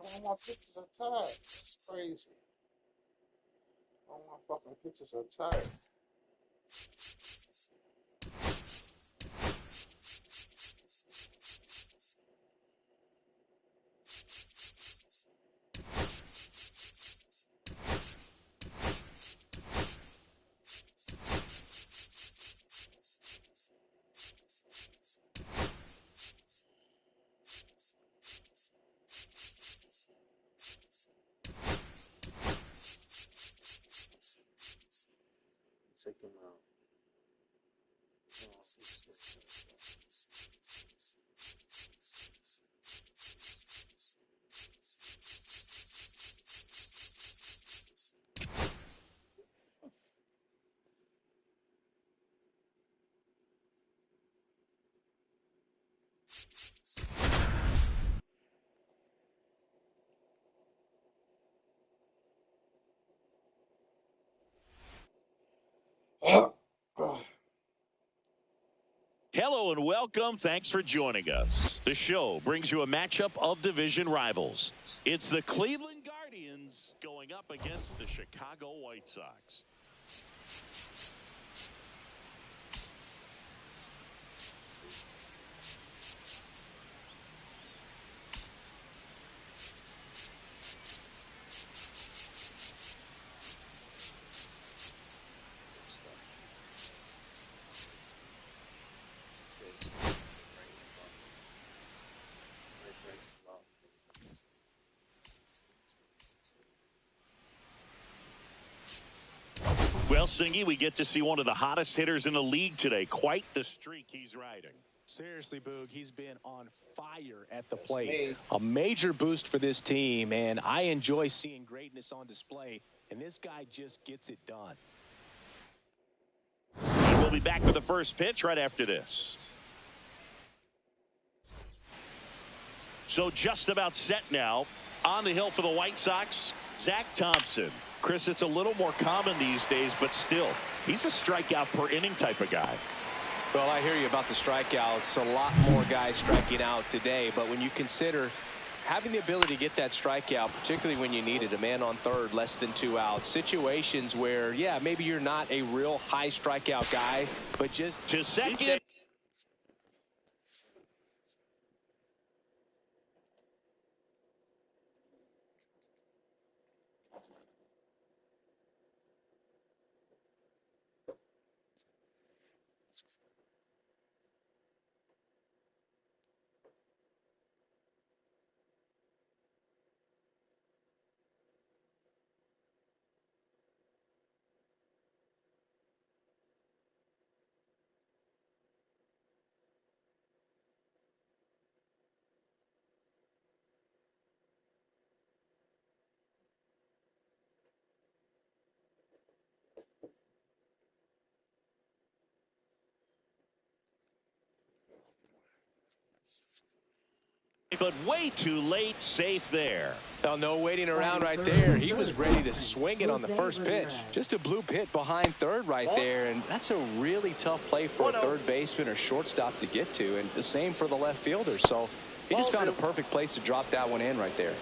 All my pictures are tagged. It's crazy. All my fucking pictures are tagged. Take them out. Hello and welcome. Thanks for joining us. The show brings you a matchup of division rivals. It's the Cleveland Guardians going up against the Chicago White Sox. Well, Singy, we get to see one of the hottest hitters in the league today. Quite the streak he's riding. Seriously, Boog, he's been on fire at the plate. A major boost for this team, and I enjoy seeing greatness on display, and this guy just gets it done. We'll be back with the first pitch right after this. So just about set now. On the hill for the White Sox, Zach Thompson. Chris, it's a little more common these days, but still, he's a strikeout per inning type of guy. Well, I hear you about the strikeouts. A lot more guys striking out today, but when you consider having the ability to get that strikeout, particularly when you need it, a man on third, less than 2 outs, situations where, yeah, maybe you're not a real high strikeout guy, but just to second. But way too late, safe there. Oh, no waiting around right there. He was ready to swing it on the first pitch. Just a bloop hit behind third right there, and that's a really tough play for a third baseman or shortstop to get to, and the same for the left fielder. So he just found a perfect place to drop that one in right there.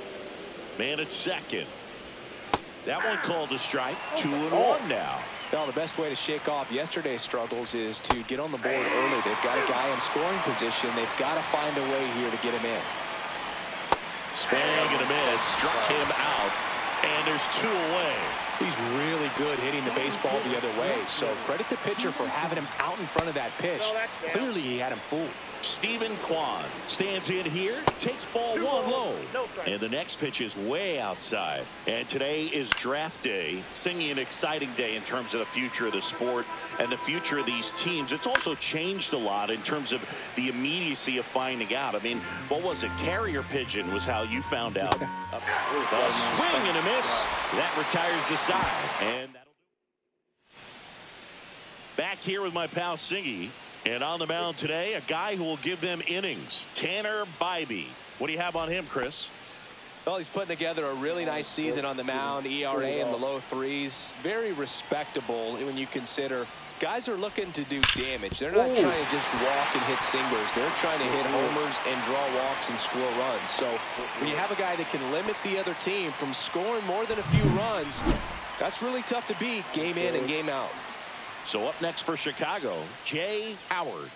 Man at second. That one called a strike. 2-1 now. Well, the best way to shake off yesterday's struggles is to get on the board early. They've got a guy in scoring position. They've got to find a way here to get him in. Swing and a miss. Struck him out. And there's 2 away. He's really good hitting the baseball the other way. So credit the pitcher for having him out in front of that pitch. Clearly he had him fooled. Stephen Kwan stands in here, takes ball 1 low. And the next pitch is way outside. And today is draft day. Singing an exciting day in terms of the future of the sport and the future of these teams. It's also changed a lot in terms of the immediacy of finding out. I mean, what was it? Carrier pigeon was how you found out. A swing and a miss. That retires the side. And that'll do. Back here with my pal Singy. And on the mound today, a guy who will give them innings, Tanner Bybee. What do you have on him, Chris? Well, he's putting together a really nice season on the mound. ERA in the low threes. Very respectable when you consider guys are looking to do damage. They're not trying to just walk and hit singles. They're trying to hit homers and draw walks and score runs. So when you have a guy that can limit the other team from scoring more than a few runs, that's really tough to beat game in and game out. So up next for Chicago, Jay Howard.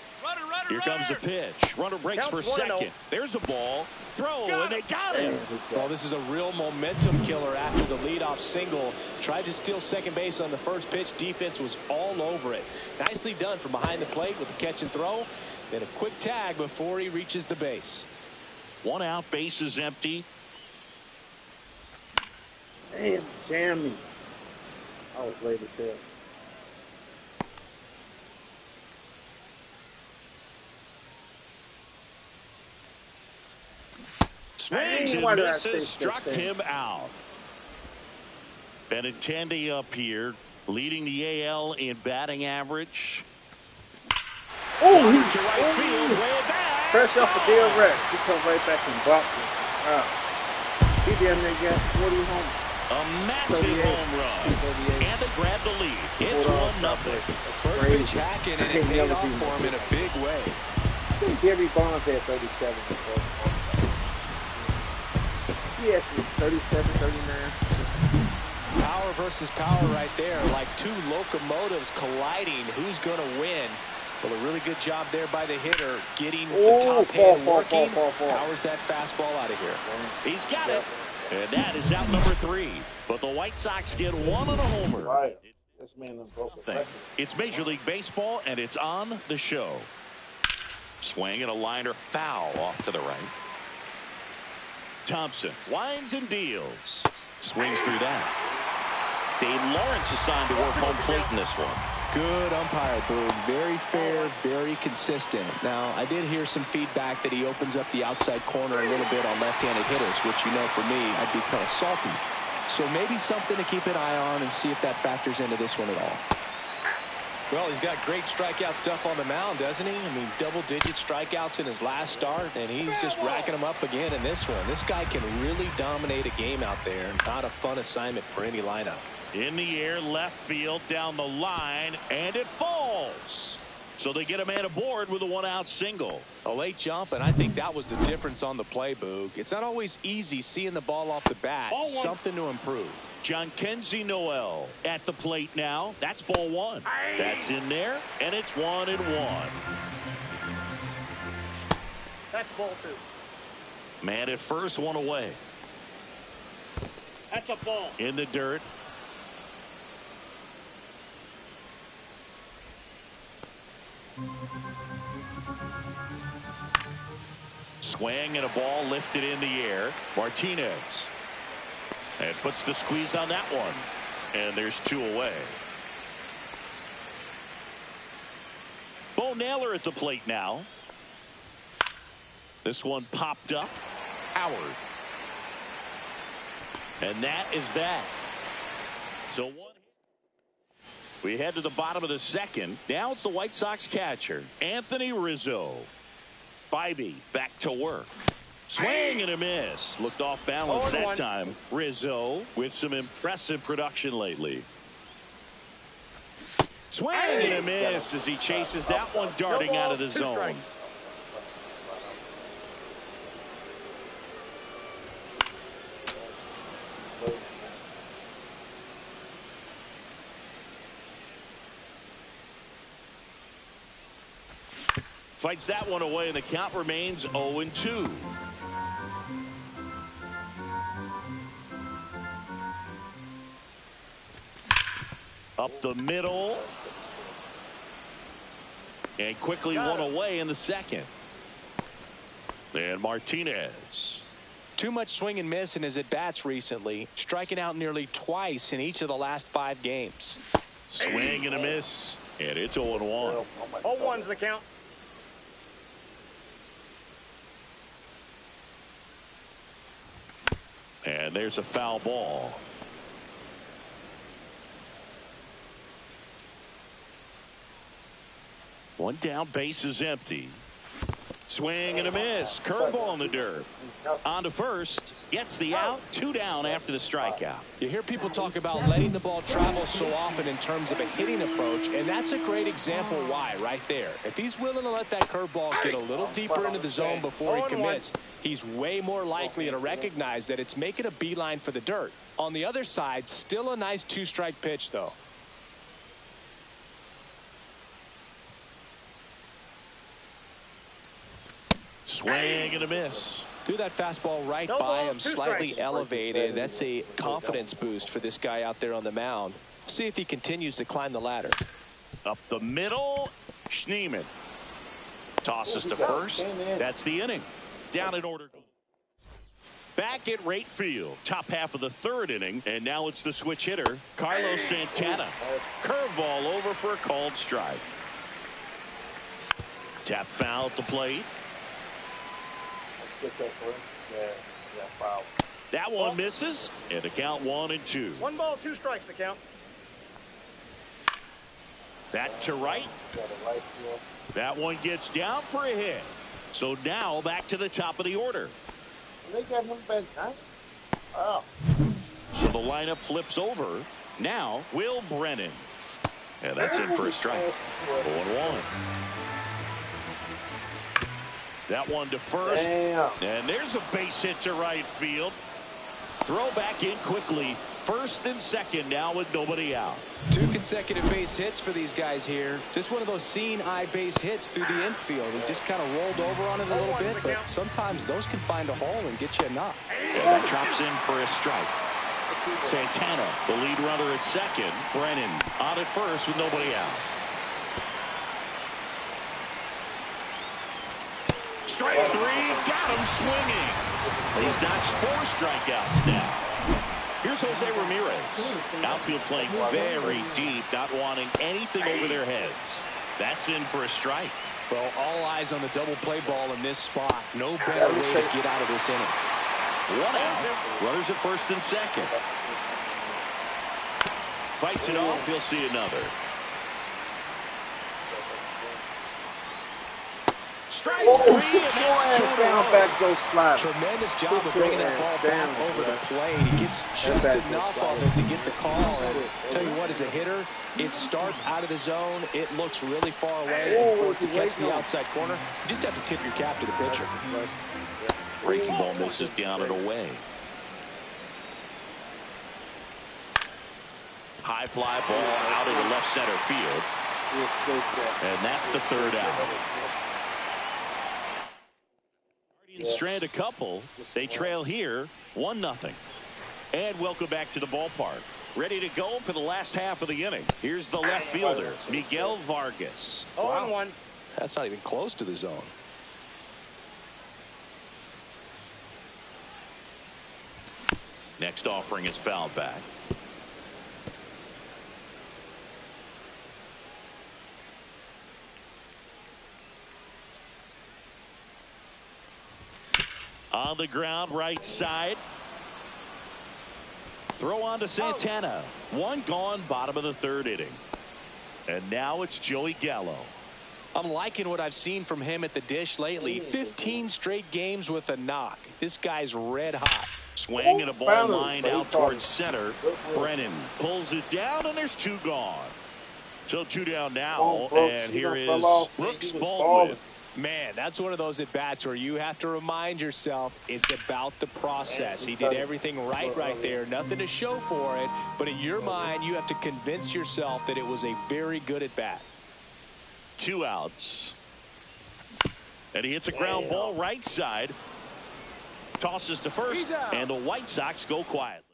Here comes the pitch. Runner breaks for second. There's the ball. Throw, and they got him. Well, this is a real momentum killer after the leadoff single. Tried to steal second base on the first pitch. Defense was all over it. Nicely done from behind the plate with the catch and throw. Then a quick tag before he reaches the base. 1 out, base is empty. Damn, jammed me. I was late as hell. Swings and misses, struck him out. Benintendi up here, leading the AL in batting average. Oh, to right field, way back. Fresh off the deal Rex. He come right back and blocked him. He damn near got 40 homers. A massive home run. And they grab the lead. It's 1-0. First pitch hacking, and it paid off for him in a big way. I think Gary Bonds had 37 before. Yes, 37, 39. Power versus power right there, like two locomotives colliding. Who's going to win? Well, a really good job there by the hitter, getting the top hand working. Powers that fastball out of here. He's got it. And that is out number 3. But the White Sox get 1 on a homer. Right. This man broke the It's Major League Baseball, and it's on the show. Swing and a liner foul off to the right. Thompson winds and deals. Swings through that. Dave Lawrence assigned to work home plate in this one. Good umpire, Boog. Very fair, very consistent. Now, I did hear some feedback that he opens up the outside corner a little bit on left-handed hitters, which, you know, for me, I'd be kind of salty. So maybe something to keep an eye on and see if that factors into this one at all. Well, he's got great strikeout stuff on the mound, doesn't he? I mean, double-digit strikeouts in his last start, and he's just racking them up again in this one. This guy can really dominate a game out there. Not a fun assignment for any lineup. In the air, left field, down the line, and it falls. So they get a man aboard with a 1-out single. A late jump, and I think that was the difference on the play, Boog. It's not always easy seeing the ball off the bat. Something to improve. John Kenzie Noel at the plate now. That's ball 1. That's in there, and it's 1-1. That's ball 2. Man at first, 1 away. That's a ball. In the dirt. Swing and a ball lifted in the air. Martinez. And puts the squeeze on that one. And there's 2 away. Bo Naylor at the plate now. This one popped up. Howard. And that is that. So one. We head to the bottom of the second. Now it's the White Sox catcher, Anthony Rizzo. Bybee back to work. Swing and a miss. Looked off balance that time. Rizzo with some impressive production lately. Swing and a miss as he chases that one darting out of the zone. Fights that one away, and the count remains 0-2. Up the middle. And quickly 1 away in the second. And Martinez. Too much swing and miss in his at-bats recently, striking out nearly twice in each of the last 5 games. Swing and a miss, and it's 0-1. 0-1's the count. And there's a foul ball. One down, base is empty. Swing and a miss. Curveball in the dirt. On to first. Gets the out. 2 down after the strikeout. You hear people talk about letting the ball travel so often in terms of a hitting approach, and that's a great example why right there. If he's willing to let that curveball get a little deeper into the zone before he commits, he's way more likely to recognize that it's making a beeline for the dirt. On the other side, still a nice 2-strike pitch, though. Swing and a miss. Threw that fastball right by him, slightly elevated. That's a confidence boost for this guy out there on the mound. See if he continues to climb the ladder. Up the middle, Schneemann tosses to first. That's the inning. Down in order. Back at right field. Top half of the 3rd inning, and now it's the switch hitter, Carlos Santana. Curveball over for a called strike. Tap foul at the plate. That one misses, and the count 1-2. 1 ball, 2 strikes the count. That to right. That one gets down for a hit. So now back to the top of the order. They got him bent, huh? Oh. So the lineup flips over. Now Will Brennan. And that's in for a strike. 0-1. That one to first. Damn. And there's a base hit to right field. Throw back in quickly. First and second now with nobody out. 2 consecutive base hits for these guys here. Just one of those seeing eye base hits through the infield. He just kind of rolled over on it a little bit, but sometimes those can find a hole and get you a knock. And that drops in for a strike. Santana, the lead runner at second. Brennan on at first with nobody out. Strike 3, got him swinging. He's notched 4 strikeouts now. Here's Jose Ramirez. Outfield playing very deep, not wanting anything over their heads. That's in for a strike. Well, all eyes on the double play ball in this spot. No better way to get out of this inning. 1 out. Runners at first and second. Fights it off. He'll see another. Strike 3, and that's 2 down, back goes slide. Tremendous job of bringing that ball back over the plate. He gets just enough of it to get the call. And tell you what, as a hitter, it starts out of the zone. It looks really far away. And to catch the outside corner, you just have to tip your cap to the pitcher. Breaking ball misses down and away. High fly ball out into left center field. And that's the 3rd out. Strand a couple. They trail here 1-0. And welcome back to the ballpark. Ready to go for the last half of the inning. Here's the left fielder, Miguel Vargas. 0-1. That's not even close to the zone. Next offering is fouled back. On the ground, right side. Throw on to Santana. 1 gone, bottom of the 3rd inning. And now it's Joey Gallo. I'm liking what I've seen from him at the dish lately. 15 straight games with a knock. This guy's red hot. Swing and a ball lined out towards center. Brennan pulls it down, and there's 2 gone. So 2 down now, and here is Brooks Baldwin. Man, that's one of those at-bats where you have to remind yourself it's about the process. He did everything right there. Nothing to show for it. But in your mind, you have to convince yourself that it was a very good at-bat. 2 outs. And he hits a ground ball right side. Tosses to first, and the White Sox go quietly.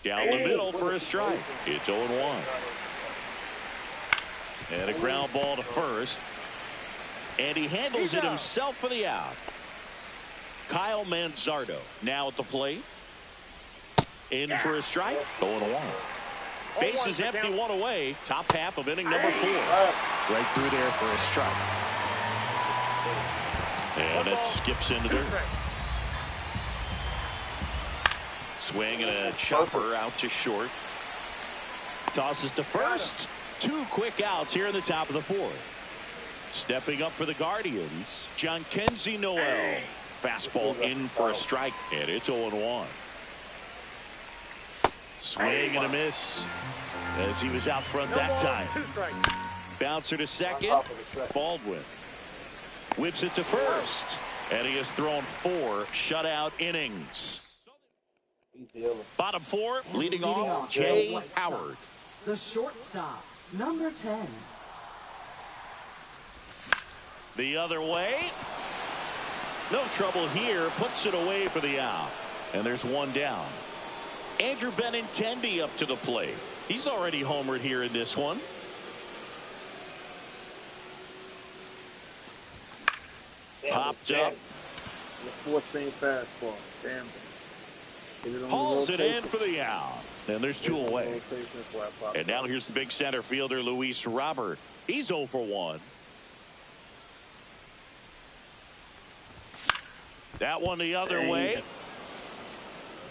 Down the middle for a strike. It's 0-1. And a ground ball to first. And he handles it himself for the out. Kyle Manzardo now at the plate. In for a strike. 0-1. Base is empty, 1 away. Top half of inning number 4. Right through there for a strike. And it skips into dirt. Swing and a chopper out to short. Tosses to first. 2 quick outs here in the top of the 4th. Stepping up for the Guardians, Jhonkensy Noel. Fastball in for a strike, and it's 0-1. Swing and a miss as he was out front that time. Bouncer to second. Baldwin whips it to first, and he has thrown 4 shutout innings. Bottom 4, leading off, Jay Howard. The shortstop, number 10. The other way. No trouble here. Puts it away for the out. And there's 1 down. Andrew Benintendi up to the plate. He's already homered here in this one. Popped up. The 4-seam fastball. Damn. Hauls it in for the out. And there's 2 away. And now here's the big center fielder, Luis Robert. He's 0 for 1. That one the other way.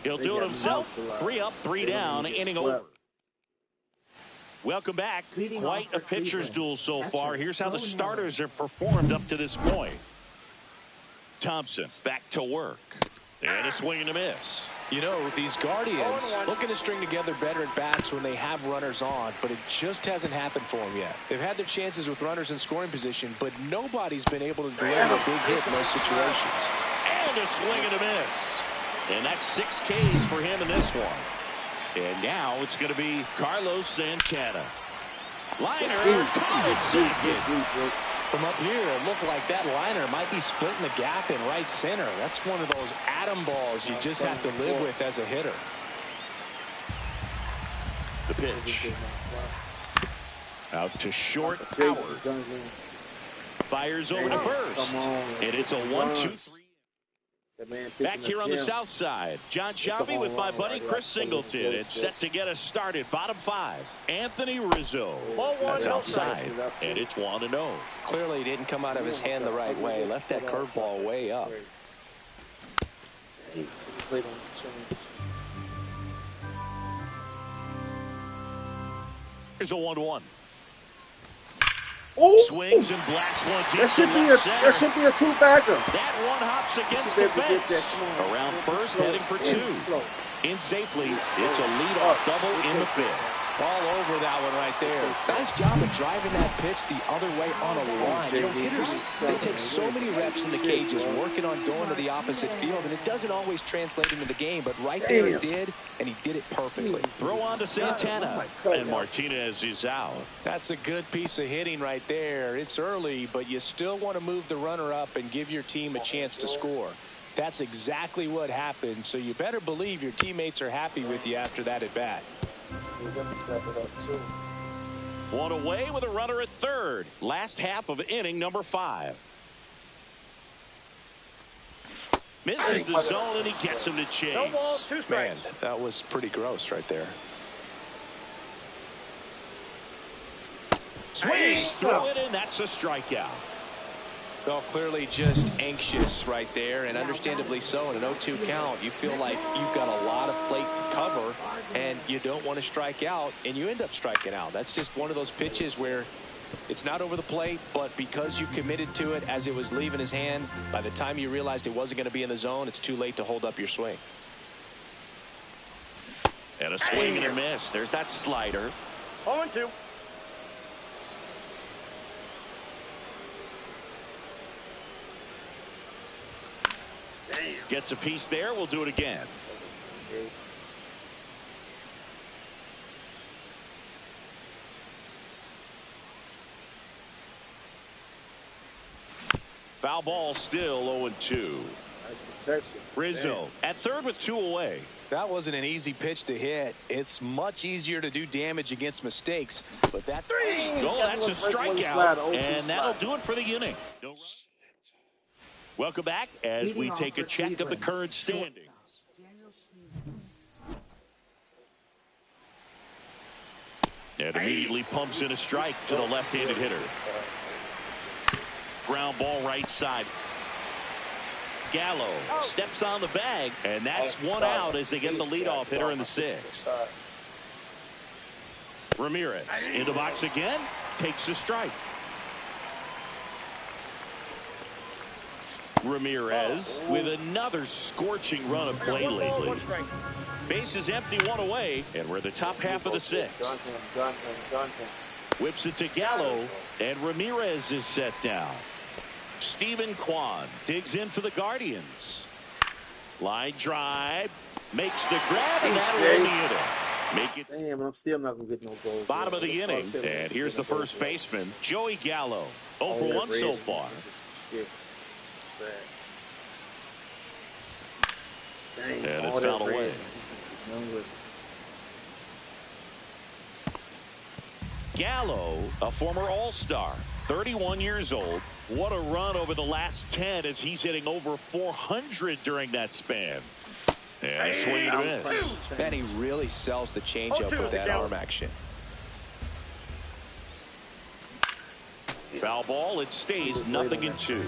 He'll do it himself. 3 up, 3 down, inning over. Welcome back. Quite a pitcher's duel so far. Here's how the starters have performed up to this point. Thompson back to work. And a swing and a miss. You know, these Guardians looking to string together better at bats when they have runners on, but it just hasn't happened for them yet. They've had their chances with runners in scoring position, but nobody's been able to deliver a big hit in those situations. And a swing and a miss. And that's 6 Ks for him in this one. And now it's going to be Carlos Santana. Liner, caught it second. From up here, it looked like that liner might be splitting the gap in right center. That's one of those atom balls you just have to live with as a hitter. The pitch. Out to short, Howard. Fires over to first. And it's a 1-2-3. Back here on the south side, John Shelby with my buddy Chris Singleton. It's set to get us started. Bottom 5, Anthony Rizzo. That's outside, and it's 1-0. Clearly didn't come out of his hand the right way. Left that curveball way up. Here's a 1-1. Ooh. Swings and blasts one deep. That should be a 2-bagger. That one hops against the fence. Around first, heading for 2. In safely, it's a leadoff double in the 5th. All over that one right there. Nice job of driving that pitch the other way on a line. You know, hitters, they take so many reps in the cages working on going to the opposite field, and it doesn't always translate into the game, but right there it did, and he did it perfectly. Throw on to Santana, and Martinez is out. That's a good piece of hitting right there. It's early, but you still want to move the runner up and give your team a chance to score. That's exactly what happened, so you better believe your teammates are happy with you after that at bat. One away with a runner at third. Last half of inning number 5. Misses the zone, and he gets him to chase. No ball, 2 strikes. Man, that was pretty gross right there. Swings, throw it in. That's a strikeout. Well, clearly just anxious right there, and understandably so. In an 0-2 count, you feel like you've got a lot of plate to cover, and you don't want to strike out, and you end up striking out. That's just one of those pitches where it's not over the plate, but because you committed to it as it was leaving his hand, by the time you realized it wasn't going to be in the zone, it's too late to hold up your swing. And a swing and a miss. There's that slider. 0-2. Gets a piece there. We'll do it again. Foul ball, still 0-2. Nice protection. Rizzo at third with 2 away. That wasn't an easy pitch to hit. It's much easier to do damage against mistakes, but that's that's a strikeout, and that'll do it for the inning. Welcome back as we take a check of the current standings. And immediately pumps in a strike to the left-handed hitter. Ground ball right side. Gallo steps on the bag, and that's 1 out as they get the leadoff hitter in the 6th. Ramirez in the box again, takes a strike. Ramirez with another scorching run of play lately. Base is empty, one away, and we're the top half of the sixth. Whips it to Gallo, and Ramirez is set down. Steven Kwan digs in for the Guardians. Line drive, makes the grab, and that'll end the inning. Make it. Damn, I'm still not gonna get no goal. Bottom of the inning, and here's the first baseman, Joey Gallo. 0 for 1 so far. Dang, and it's fouled away. Gallo, a former All-Star, 31 years old. What a run over the last 10 as he's hitting over 400 during that span. And a swing and a miss. Man, he really sells the changeup with that arm action. Foul ball, it stays 0-2.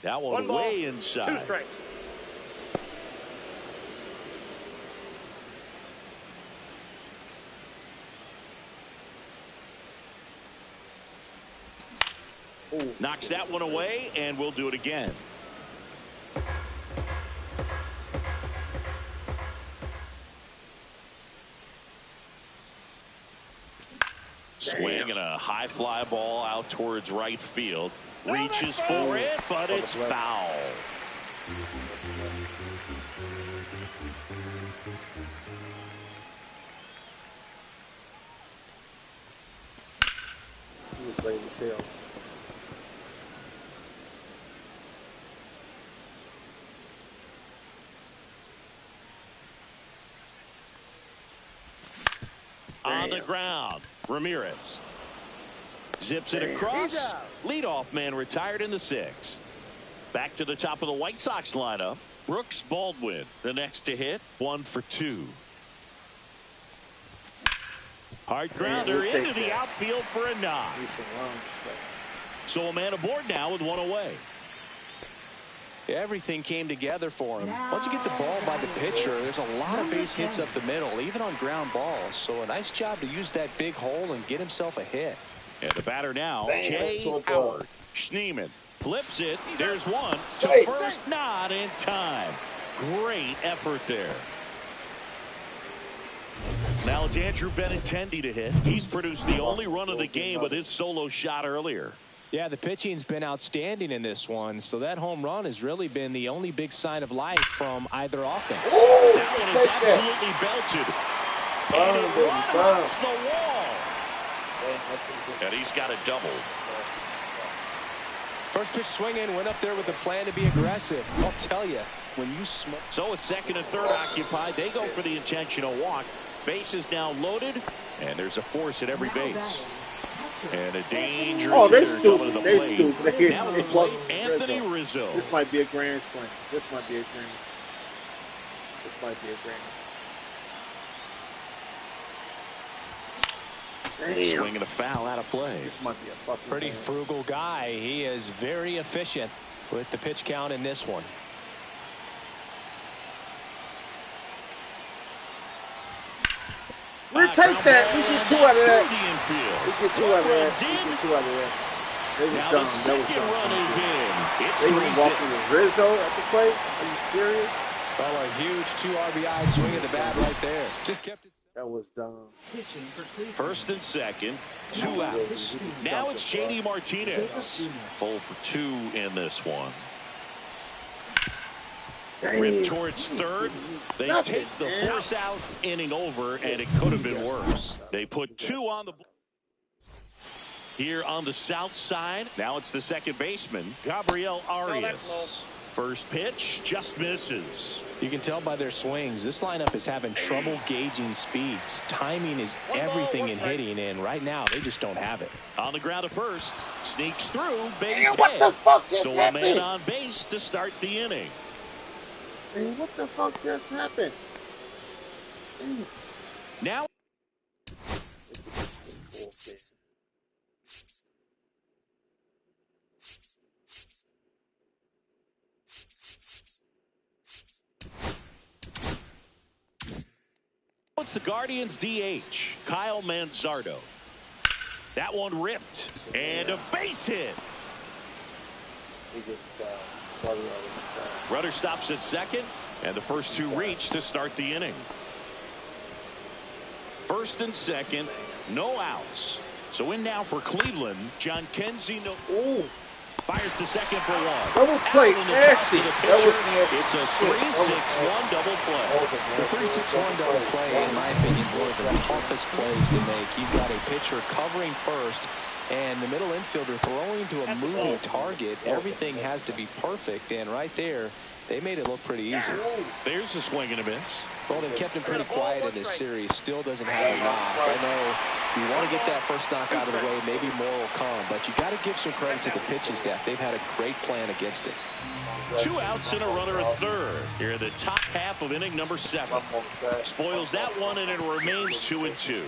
That one way inside. 2 strikes. Knocks that one away, and we'll do it again. Swing and a high fly ball out towards right field. Reaches for it, but it's foul. He was late as hell. On the ground, Ramirez zips it across. Leadoff man retired in the 6th. Back to the top of the White Sox lineup. Brooks Baldwin, the next to hit, 1 for 2. Hard grounder into the outfield for a knock. So a man aboard now with 1 away. Everything came together for him. Once you get the ball by the pitcher, there's a lot of base hits up the middle, even on ground balls. So a nice job to use that big hole and get himself a hit. And the batter now, Jay Howard. Schneemann flips it. There's one to first, not in time. Great effort there. Now it's Andrew Benintendi to hit. He's produced the only run of the game with his solo shot earlier. Yeah, the pitching's been outstanding in this one, so that home run has really been the only big sign of life from either offense. That one is absolutely belted. And it runs the wall. And he's got a double. First pitch swinging, went up there with a plan to be aggressive. I'll tell you, when you smoke. So it's 2nd and 3rd occupied. They go for the intentional walk. Base is now loaded, and there's a force at every base. And a dangerous they hitter coming to the plate. stupid. Now to play Anthony Rizzo. This might be a grand slam. This might be a grand slam. Swinging a foul out of play. This might be a fucking Pretty frugal guy. He is very efficient with the pitch count in this one. We take that. We get 2 out of that. We get 2 out of that. They was now dumb. The second run is in. It's they were walking with Rizzo at the plate. Are you serious? Well, a huge 2 RBI swing of the bat right there. Just kept it. That was dumb. 1st and 2nd, 2 outs. Now it's JD Martinez. 0 for 2 in this one. Ripped towards 3rd. They take the force out inning over, and it could have been worse. They put 2 on the board. Here on the south side, now it's the second baseman, Gabriel Arias. First pitch just misses. You can tell by their swings, this lineup is having trouble gauging speeds. Timing is everything in hitting, and right now they just don't have it. On the ground at first, sneaks through, base hit. What the fuck just so happened? A man on base to start the inning. Hey, what the fuck just happened? Now It's the Guardians DH, Kyle Manzardo. That one ripped. And a base hit. Runner stops at second. And the first two reach to start the inning. First and second, no outs. So in now for Cleveland, John Kenzie. Fires to second for one. Double play, nasty. That was nasty. It's a 3-6-1 double play. The 3-6-1 double play, in my opinion, was the toughest plays to make. You've got a pitcher covering first, and the middle infielder throwing to a moving target. Everything has to be perfect, and right there, they made it look pretty easy. There's a swing and a miss. Well, they've kept him pretty quiet in this series. Still doesn't have a knock. I know you want to get that first knock out of the way. Maybe more will come. But you got to give some credit to the pitching staff. They've had a great plan against it. 2 outs and a runner at third. Here in the top half of inning number 7. Spoils that one, and it remains 2-2.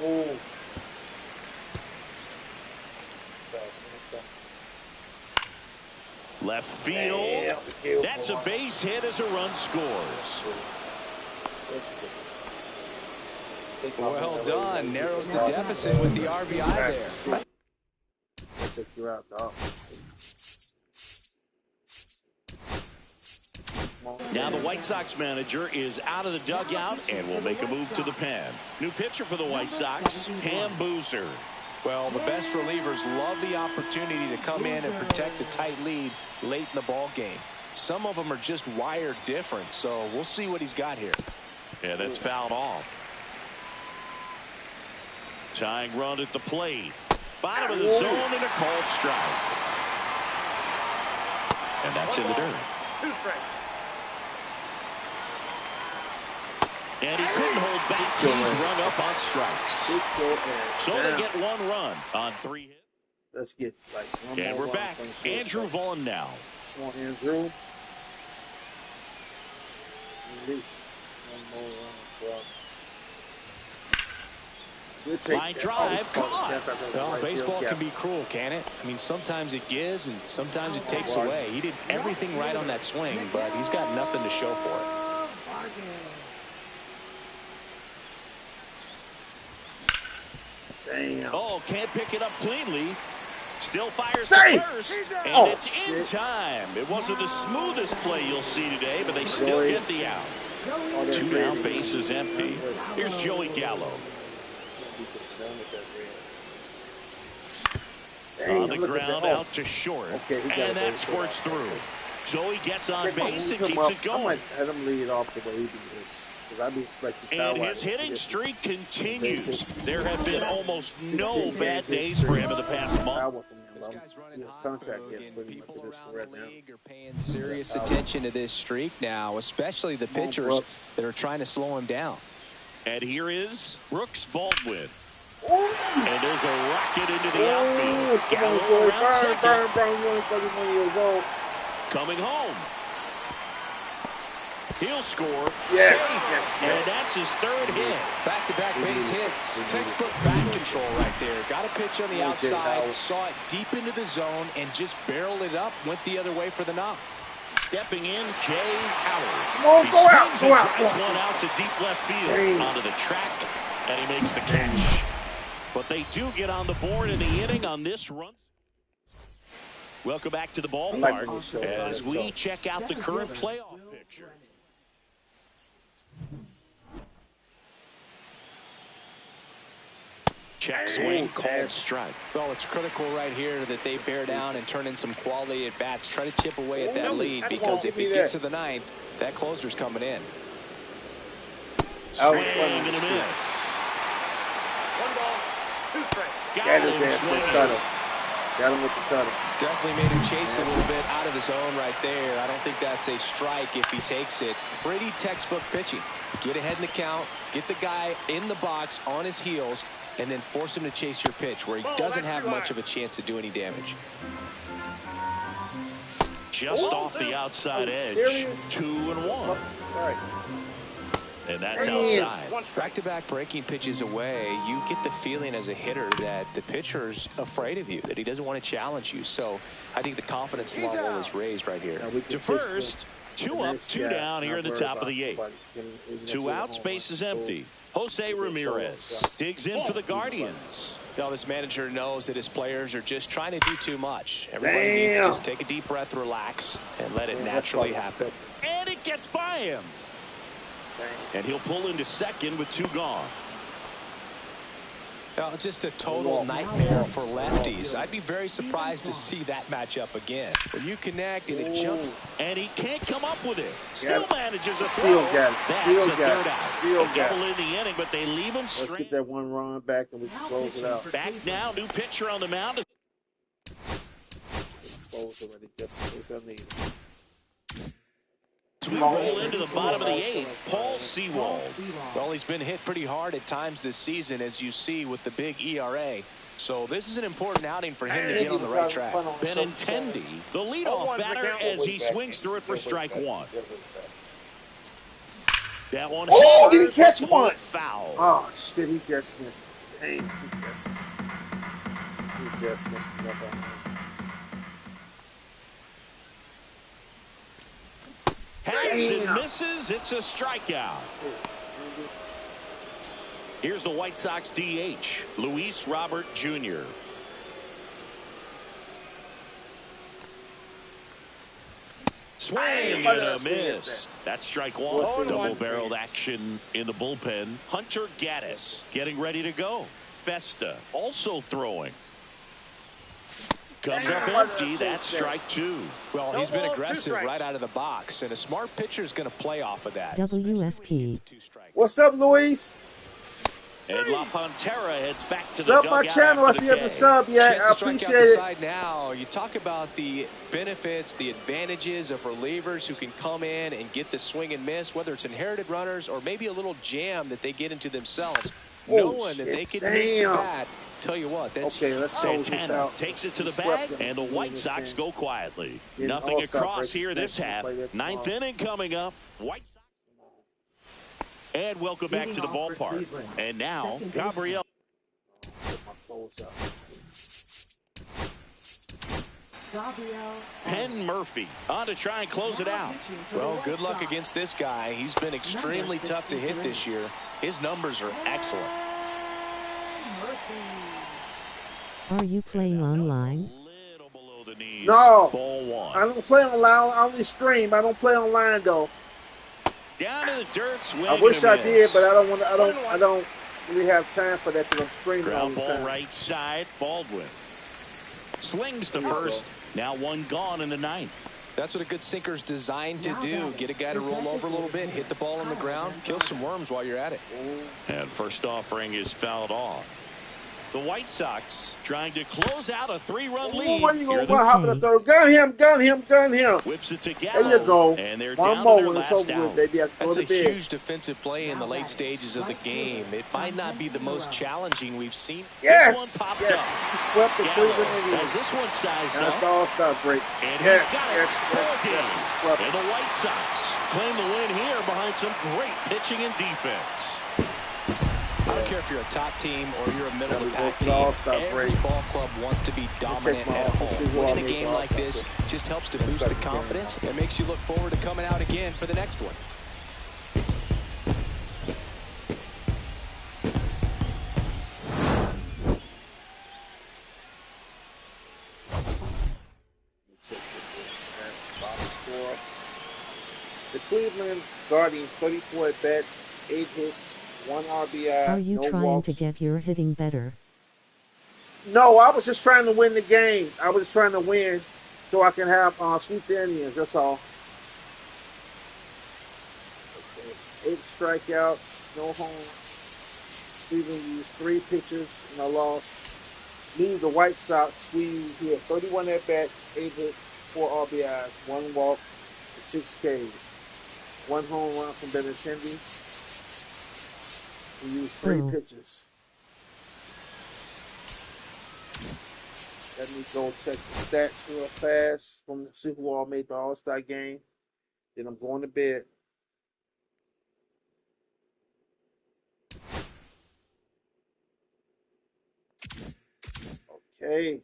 Oh. Left field. That's a base hit as a run scores. Well done. Narrows the deficit with the RBI there. Take you out, dog. Now the White Sox manager is out of the dugout and will make a move to the pen. New pitcher for the White Sox, Cam Boozer. Well, the best relievers love the opportunity to come in and protect a tight lead late in the ball game. Some of them are just wired different, so we'll see what he's got here. Yeah, that's fouled off. Tying run at the plate. Bottom of the zone and a called strike. And that's in the dirt. 2 strikes. And he couldn't hold back. He's run up on strikes. So they get 1 run on 3 hits. Let's get like one and more we're back. Andrew Vaughn now. Come on, Andrew. Release. One more run, bro. Line drive, caught. Well, baseball can be cruel, can it? I mean, sometimes it gives and sometimes it takes away. He did everything right on that swing, but he's got nothing to show for it. Damn. Oh, can't pick it up cleanly. Still fires to first, and it's in time. It wasn't the smoothest play you'll see today, but they still get the out. 2 down, base is empty. Here's Joey Gallo. On the ground, out to short, and that squirts through. Joey gets on base and keeps it going. I might have him lead off the way he did. I'd be expecting and his hitting streak continues. There have been almost no bad days for him in the past month. This guy's running hot, and people around the league are paying serious attention to this streak now, especially the pitchers that are trying to slow him down. And here is Brooks Baldwin. And there's a rocket into the outfield. Gallo around second. Coming home. He'll score. Yes. And that's his 3rd hit. Back-to-back base hits. Textbook bat control right there. Got a pitch on the outside, saw it deep into the zone, and just barreled it up, went the other way for the knock. Stepping in, Jay Howard. Go out. Drives one out to deep left field. Onto the track, and he makes the catch. But they do get on the board in the inning on this run. Welcome back to the ballpark as we check out the current playoff picture. Check swing, called strike. Well, it's critical right here that they bear down and turn in some quality at bats. Try to chip away at that lead, because if it gets to the 9th, that closer's coming in. Swing and a miss. 1 ball, 2 strikes. Got his ass with the cutter. Got him with the cutter. Definitely made him chase a little bit out of the zone right there. I don't think that's a strike if he takes it. Pretty textbook pitching. Get ahead in the count, get the guy in the box on his heels, and then force him to chase your pitch where he doesn't have much of a chance to do any damage. Just off the outside edge. 2-1. And that's outside. Back-to-back breaking pitches away, you get the feeling as a hitter that the pitcher's afraid of you, that he doesn't want to challenge you. So I think the confidence level is raised right here. To first, two up, two down here in the top of the eighth. Two out, space is empty. Jose Ramirez digs in for the Guardians. Now this manager knows that his players are just trying to do too much. Everybody needs to just take a deep breath, relax, and let it naturally happen. And it gets by him. And he'll pull into second with two gone. Well, just a total nightmare for lefties. I'd be very surprised to see that matchup again. When you connect and it jumps. And he can't come up with it. Still manages a Still throw. got it. That's Still the got third it. out. Still A got double it. in the inning, but they leave him straight. Let's get that one run back and we can close it out. Back now, new pitcher on the mound. Close already, just in case I need it. We roll into the bottom of the eighth. Paul Sewald. Well, he's been hit pretty hard at times this season, as you see with the big ERA. So this is an important outing for him to get on the right track. Benintendi, the leadoff batter, as he swings through it for strike one. That one. Oh, did he catch one? Foul. Oh, shit, he just missed it. Dang, he just missed it. He just missed it. Hangs and misses. It's a strikeout. Here's the White Sox DH, Luis Robert Jr. Swing and a miss. That's strike one. Double-barreled action in the bullpen. Hunter Gaddis getting ready to go. Festa also throwing. Comes up empty. That's strike two. Well, he's been aggressive right out of the box, and a smart pitcher is going to play off of that. WSP. What's up, Luis? And La Pantera heads back to the Sub dugout my channel if you haven't subbed yet. I appreciate it. Side now, you talk about the benefits, the advantages of relievers who can come in and get the swing and miss, whether it's inherited runners or maybe a little jam that they get into themselves, knowing that they can miss the bat. Tell you what, that's okay. Let's close this Santana out. takes it to the bag, and the White Sox go quietly. Nothing across here this half. Ninth inning coming up. White Sox. And welcome back to the ballpark. And now, Gabriel. Penn Murphy on to try and close it out. Well, good luck against this guy. He's been extremely tough to hit this year. His numbers are excellent. Are you playing online? No, Ball one. I don't play online. I only stream. I don't play online though. Down to the dirt. Swing. I wish I did, but I don't want. I don't really have time for that because I'm streaming all Ground the ball time. right side. Baldwin slings to first. Now one gone in the ninth. That's what a good sinker's designed to do. Get a guy to roll over a little bit, hit the ball on the ground, kill some worms while you're at it. And first offering is fouled off. The White Sox trying to close out a three-run lead. Where you going to hop in the third? Gun him, gun him, gun him. Whips it to Gallo. There you go. And they're one down more to their when it's last over with, out. baby. I go That's to a bed. huge defensive play in the late stages of the game. It might not be the most challenging we've seen. Yes, This one popped yes. up. He swept the Gallo Cleveland has Indians. this one sized That's up. all-star break. And Yes, he's got it. yes, Ball yes, game. yes. He swept And it. the White Sox claim the win here behind some great pitching and defense. I don't care if you're a top team or you're a middle-of-the-pack team. All-star Every break. ball club wants to be dominant at home. Winning a game like this just helps to boost the confidence and makes you look forward to coming out again for the next one. The Cleveland Guardians, 34 at-bats, 8 hits, 1 RBI, Are you no trying walks. to get your hitting better? No, I was just trying to win the game. I was trying to win so I can have sweep the Indians. That's all. Okay. 8 strikeouts, no homes. Cleveland used 3 pitchers, no loss. Leave the White Sox. We had 31 at-bats, 8 hits, 4 RBIs, 1 walk, 6 Ks. 1 home run from Benintendi. We used 3 pitches. Let me go check the stats real fast from the see who all made the All-Star game. Then I'm going to bed. Okay.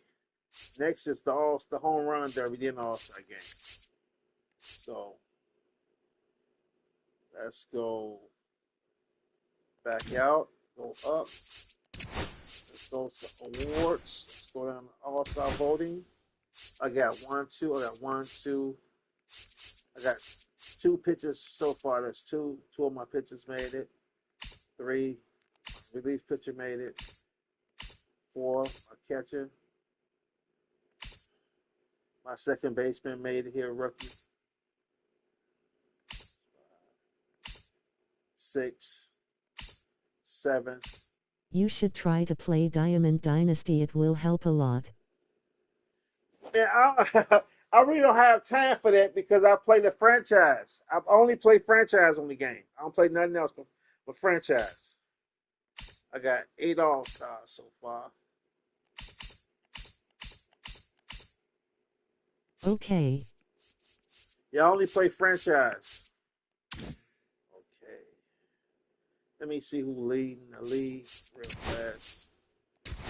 Next is the home run derby, then All-Star game. So Let's go back out. Go up. Let's go to awards. Let's go down to All-Star voting. I got 1, 2. I got 1, 2. I got 2 pitchers so far. That's 2. 2 of my pitchers made it. 3. Relief pitcher made it. 4. My catcher. My second baseman made it here, rookie. 6, 7. You should try to play Diamond Dynasty. It will help a lot. Man, I really don't have time for that because I play the franchise. I only play franchise on the game. I don't play nothing else but franchise. I got 8 All-Stars so far. Okay. Yeah, I only play franchise. Okay. Let me see who leading the league real fast.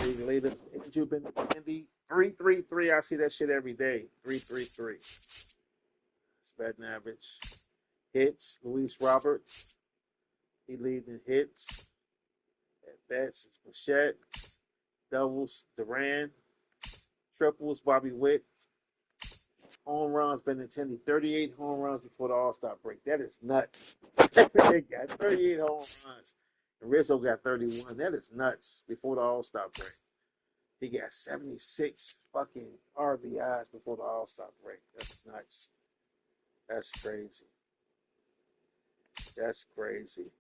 League leaders. Andrew Benintendi. 3.33. I see that shit every day. 3.33. It's batting average. Hits. Luis Robert. He leading hits. At bats is Bichette. Doubles Duran. Triples Bobby Witt. Home runs Benintendi. 38 home runs before the All-Star break. That is nuts. They got 38 home runs. And Rizzo got 31. That is nuts before the All-Star break. He got 76 fucking RBIs before the All-Star break. That's nuts. That's crazy. That's crazy.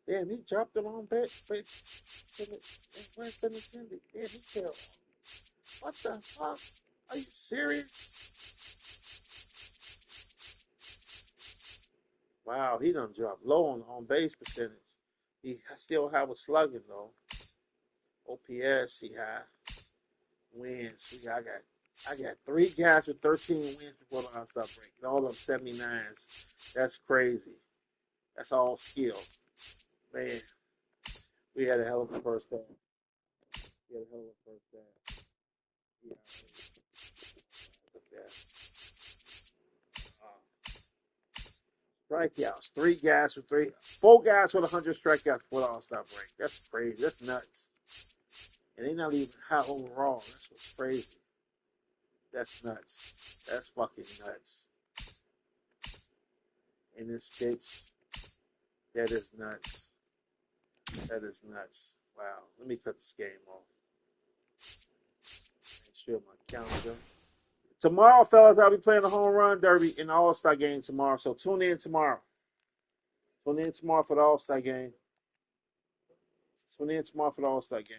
Damn, he dropped the wrong bet. Where's Benintendi? Damn, he killed. What the fuck? Are you serious? Wow, he done dropped low on base percentage. He still have a slugging though. OPS, he had wins. I got 3 guys with 13 wins before the All-Star break. And all of them 79s. That's crazy. That's all skill. Man, we had a hell of a first half. We had a hell of a first half. Yeah, look at that. Strikeouts. 4 guys with 100 strikeouts before the All-Star break. That's crazy. That's nuts. And they're not even high overall. That's what's crazy. That's nuts. That's fucking nuts. In this bitch, that is nuts. That is nuts. Wow. Let me cut this game off. Make sure my calendar. Tomorrow, fellas, I'll be playing the home run derby in the All-Star game tomorrow. So tune in tomorrow. Tune in tomorrow for the All-Star game. Tune in tomorrow for the All-Star game.